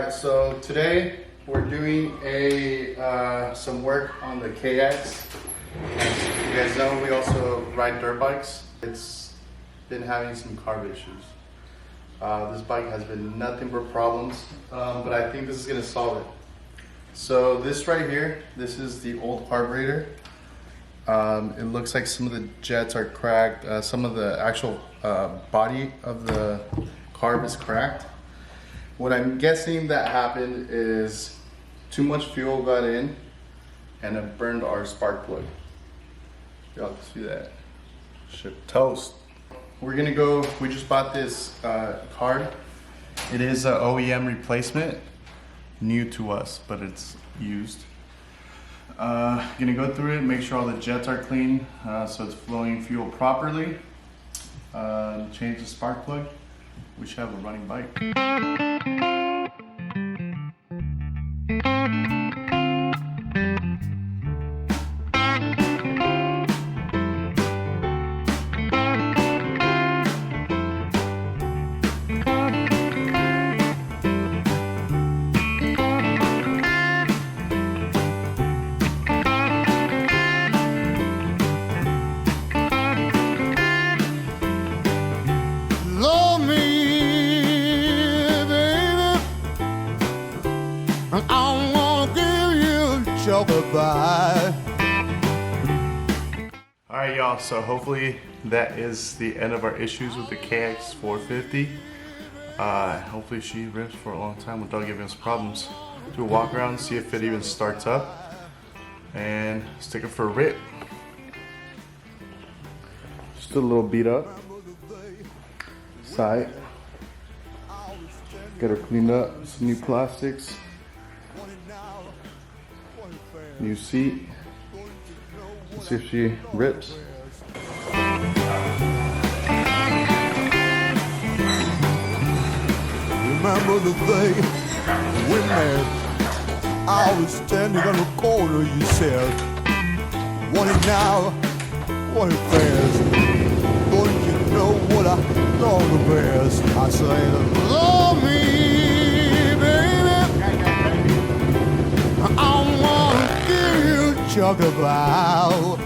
Alright, so today we're doing some work on the KX. As you guys know, we also ride dirt bikes. It's been having some carb issues. This bike has been nothing but problems, but I think this is going to solve it. So this right here, this is the old carburetor. It looks like some of the jets are cracked. Some of the actual body of the carb is cracked. What I'm guessing that happened is too much fuel got in and it burned our spark plug. Y'all can see that. Shit toast. We're gonna go, we just bought this card. It is an OEM replacement, new to us, but it's used. Gonna go through it, make sure all the jets are clean, so it's flowing fuel properly. Change the spark plug. We should have a running bike. Alright y'all, so hopefully that is the end of our issues with the KX 450. Hopefully she rips for a long time without giving us problems. Do a walk around, see if it even starts up, and stick it for a rip. Just a little beat up. Side. Got her cleaned up, some new plastics. New seat. Let's see if she rips. Remember the day we met? I was standing on the corner, you said, "Want it now, want it fast. Don't you know what I love the best?" I said, "Love me, baby. I wanna give you talk about."